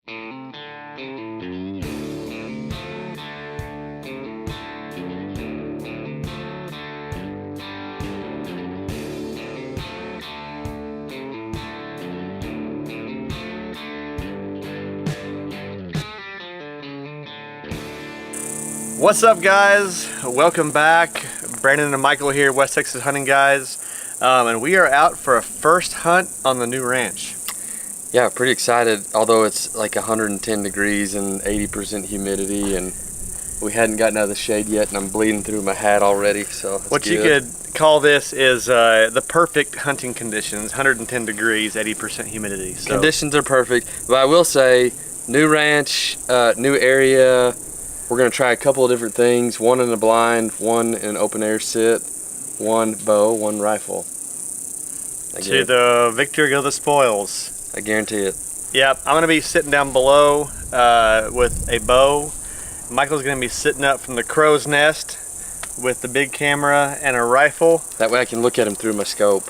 What's up, guys? Welcome back. Brandon and Michael here, West Texas Hunting Guys, and we are out for a first hunt on the new ranch. Yeah, pretty excited, although it's like 110 degrees and 80% humidity, and we hadn't gotten out of the shade yet, and I'm bleeding through my hat already, so that's what good. You could call this is the perfect hunting conditions, 110 degrees, 80% humidity. So. Conditions are perfect, but I will say, new ranch, new area. We're gonna try a couple of different things, one in a blind, one in an open air sit, one bow, one rifle. To the victor go the spoils. I guarantee it. Yep, I'm gonna be sitting down below with a bow. Michael's gonna be sitting up from the crow's nest with the big camera and a rifle. That way I can look at them through my scope.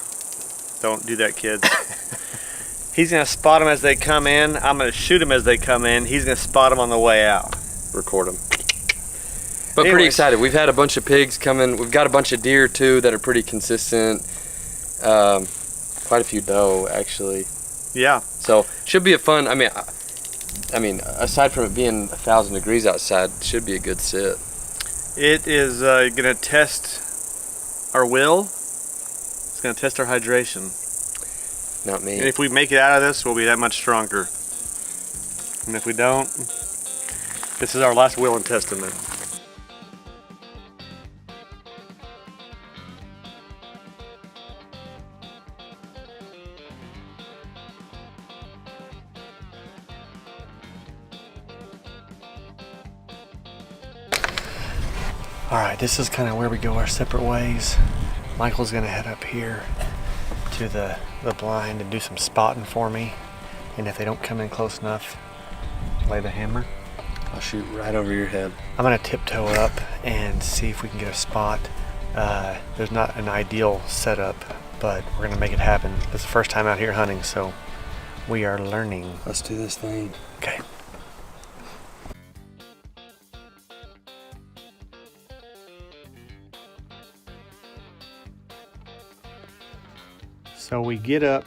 Don't do that, kids. He's gonna spot them as they come in. I'm gonna shoot them as they come in. He's gonna spot them on the way out. Record them. But pretty excited. We've had a bunch of pigs coming. We've got a bunch of deer too that are pretty consistent. Quite a few doe actually. Yeah. So should be a fun. I mean, aside from it being 1,000 degrees outside, it should be a good sit. It is gonna test our will. It's gonna test our hydration. Not me. And if we make it out of this, we'll be that much stronger. And if we don't, this is our last will and testament. All right, this is kind of where we go our separate ways. Michael's gonna head up here to the blind and do some spotting for me. And if they don't come in close enough, lay the hammer. I'll shoot right over your head. I'm gonna tiptoe up and see if we can get a spot. There's not an ideal setup, but we're gonna make it happen. It's the first time out here hunting, so we are learning. Let's do this thing. Okay. So we get up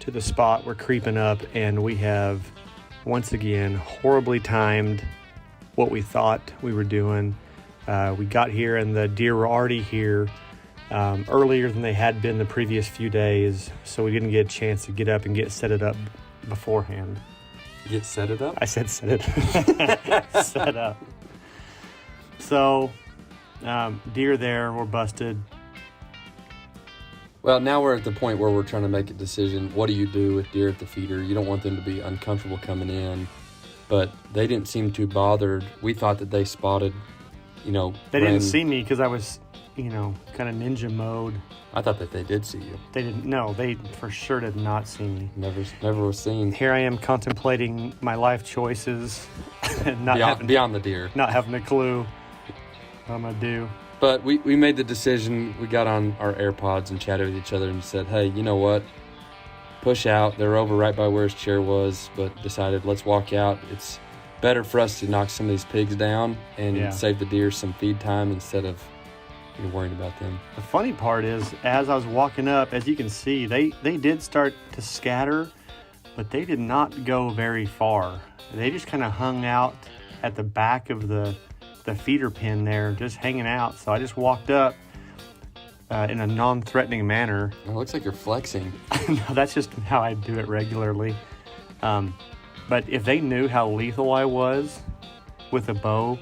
to the spot, we're creeping up, and we have, once again, horribly timed what we thought we were doing. We got here and the deer were already here earlier than they had been the previous few days, so we didn't get a chance to get up and get set it up beforehand. Get set it up? I said set it set up. So, deer there, we're busted. Well, now we're at the point where we're trying to make a decision. What do you do with deer at the feeder? You don't want them to be uncomfortable coming in, but they didn't seem too bothered. We thought that they spotted, They didn't see me because I was, kind of ninja mode. I thought that they did see you. They didn't. No, they for sure did not see me. Never was seen. Here I am contemplating my life choices, and beyond the deer, not having a clue what I'm gonna do. But we made the decision. We got on our AirPods and chatted with each other and said, hey, you know what? Push out. They're over right by where his chair was, but decided let's walk out. It's better for us to knock some of these pigs down and save the deer some feed time instead of worrying about them. The funny part is, as I was walking up, as you can see, they did start to scatter, but they did not go very far. They just kind of hung out at the back of the feeder pen there, just hanging out. So I just walked up in a non-threatening manner. It looks like you're flexing. No, that's just how I do it regularly. But if they knew how lethal I was with a bow,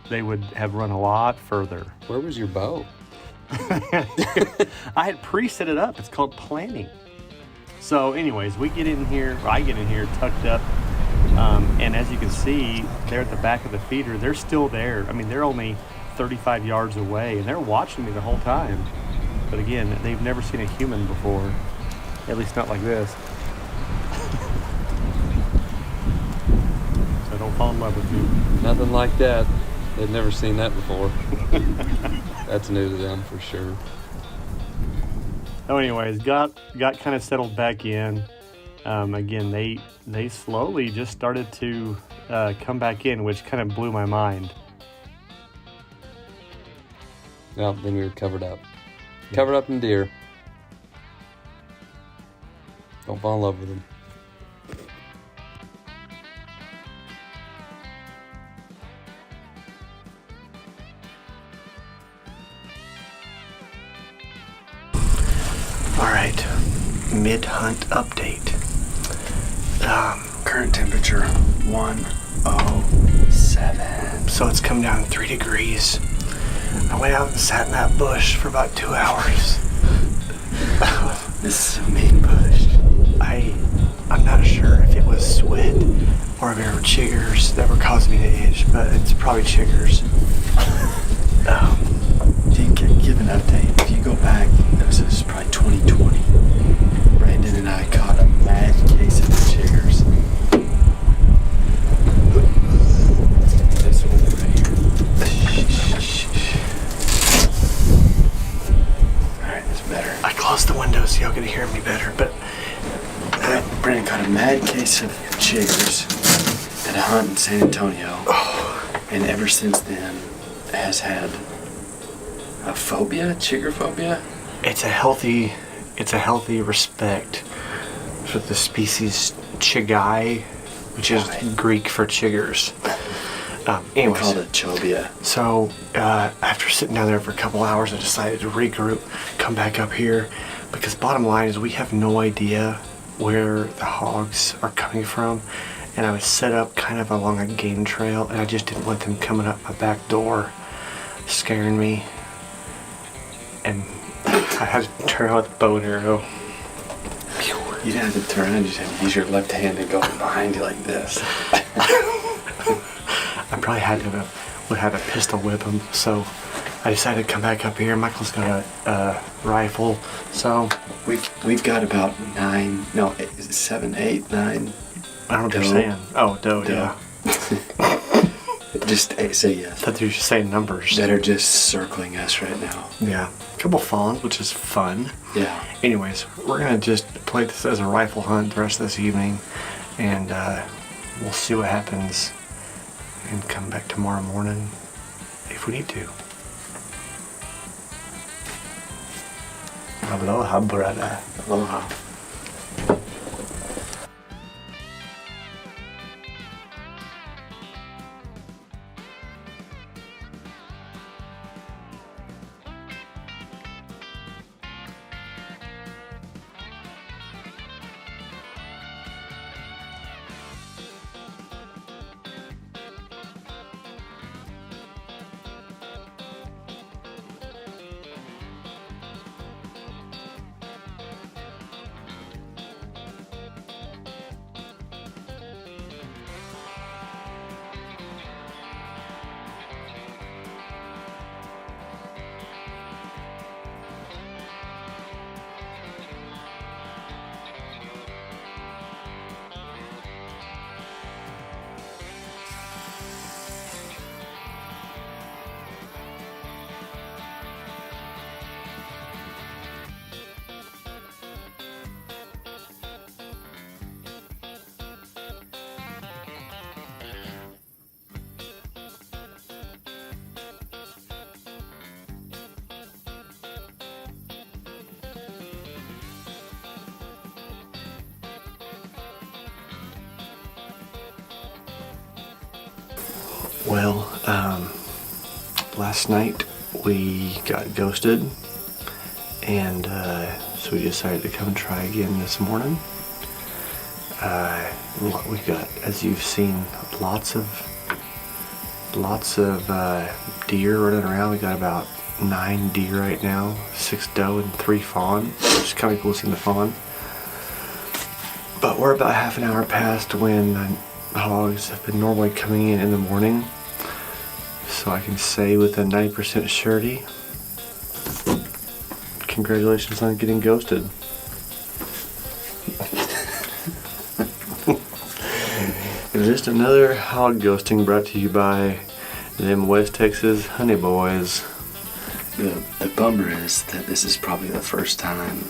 they would have run a lot further. Where was your bow? I had pre-set it up. It's called planning. So anyways, I get in here tucked up. And as you can see, they're at the back of the feeder. They're still there. I mean, they're only 35 yards away, and they're watching me the whole time. But again, they've never seen a human before, at least not like this. So don't fall in love with me. Nothing like that. They've never seen that before. That's new to them for sure. So anyways, got kind of settled back in. again, they slowly just started to come back in, which kind of blew my mind. Well, then we were covered up. Covered up in deer. Don't fall in love with them. All right, mid-hunt update. Current temperature 107. So it's come down 3 degrees. I went out and sat in that bush for about 2 hours. This is a main bush. I'm not sure if it was sweat or if it were chiggers that were causing me to itch, but it's probably chiggers. Give an update. If you go back, this is probably 2020. Brandon and I caught a mad case of chiggers. This one right here. Alright, that's better. I closed the window so y'all could hear me better, but Brandon caught a mad case of chiggers at a hunt in San Antonio. And ever since then has had a phobia, chigger phobia. it's a healthy respect for the species chigai, which is Greek for chiggers. We Anyways, call it chobia. so after sitting down there for a couple hours, I decided to regroup, come back up here, because bottom line is we have no idea where the hogs are coming from, and I was set up kind of along a game trail, and I just didn't want them coming up my back door, scaring me, and I had to turn out the bow and arrow. You didn't have to turn around, you just have to use your left hand and go behind you like this. I probably would have a pistol whip him, so I decided to come back up here. Michael's got a rifle, so We've got about 7, 8, 9. I don't know what Doe. you're saying. Oh, doe, Doe. yeah. Just say yes. I thought you were just saying numbers. That are just circling us right now. Yeah. A couple fawns, which is fun. Yeah. Anyways, we're going to just play this as a rifle hunt the rest of this evening, and we'll see what happens and come back tomorrow morning if we need to. Aloha, brother. Aloha. Well, last night we got ghosted, and so we decided to come try again this morning. We got, as you've seen, lots of deer running around. We got about 9 deer right now, 6 doe and 3 fawn, which is kind of cool seeing the fawn. But we're about half an hour past when hogs have been normally coming in the morning. So I can say with a 90% surety, congratulations on getting ghosted. Just another hog ghosting brought to you by them West Texas honey boys. The bummer is that this is probably the first time,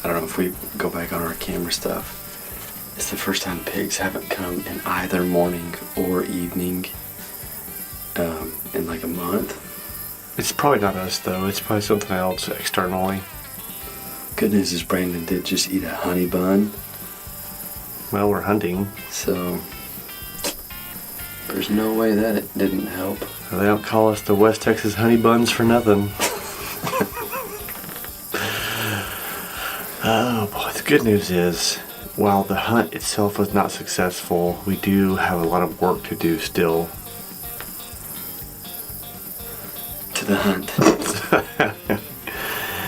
I don't know if we go back on our camera stuff, It's the first time pigs haven't come in either morning or evening in like a month. It's probably not us though. It's probably something else externally. Good news is Brandon did just eat a honey bun, Well, we're hunting. so there's no way that it didn't help. They don't call us the West Texas honey buns for nothing. Oh boy, the good news is, while the hunt itself was not successful, we do have a lot of work to do still. To the hunt.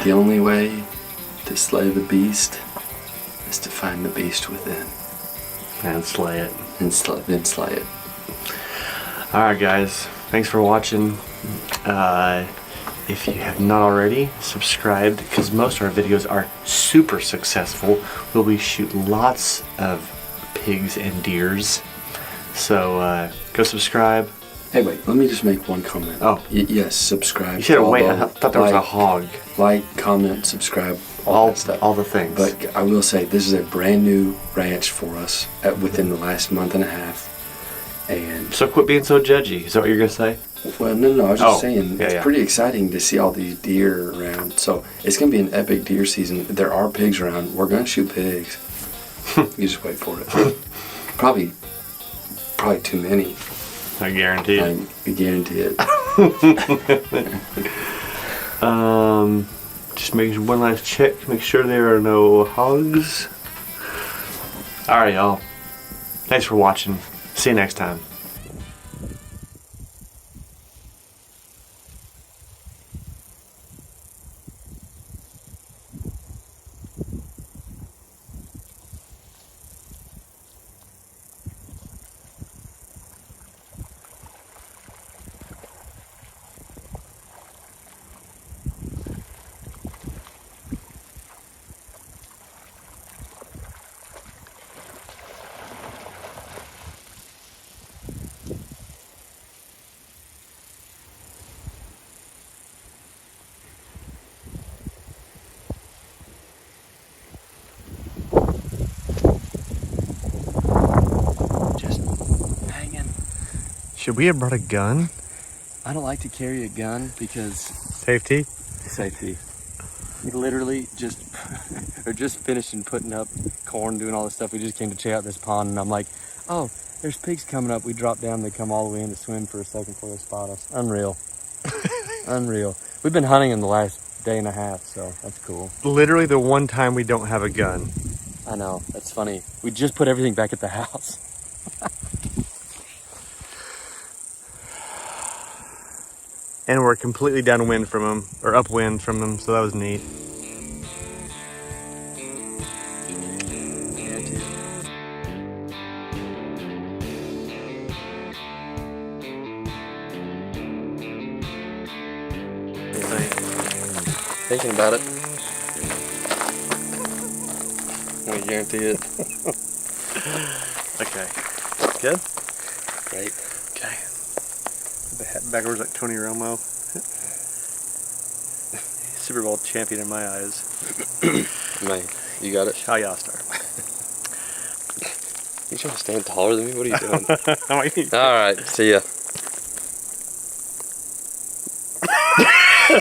The only way to slay the beast is to find the beast within. And slay it. And then slay it. Alright guys, thanks for watching. If you have not already, subscribed, because most of our videos are super successful. We'll be shooting lots of pigs and deers. So go subscribe. Hey, wait, let me just make one comment. Oh. Yes, subscribe. You said wait, I follow, thought there was a hog. Like, comment, subscribe, all that stuff. All the things. But I will say, this is a brand new ranch for us within the last month and a half. And so quit being so judgy. Is that what you're going to say? well, no, I was just saying, yeah, it's pretty exciting to see all these deer around. So it's going to be an epic deer season. There are pigs around. We're going to shoot pigs. You just wait for it. Probably too many. I guarantee it. I guarantee it. Just make one last check. Make sure there are no hogs. Alright, y'all. Thanks for watching. See you next time. Should we have brought a gun? I don't like to carry a gun because Safety? safety. We literally just finishing putting up corn, doing all this stuff. We just came to check out this pond, and I'm like, oh, there's pigs coming up. We drop down, they come all the way in to swim for a second before they spot us. Unreal. Unreal. We've been hunting in the last day and a half, so that's cool. Literally the one time we don't have a gun. I know, that's funny. We just put everything back at the house. And we're completely downwind from them, or upwind from them, so that was neat. Thinking about it. I guarantee it. Okay. Good? Great. Okay. The hat backwards like Tony Romo. Super Bowl champion in my eyes. Man, you got it. How y'all start? You trying to stand taller than me? What are you doing? I might need- All right, see ya.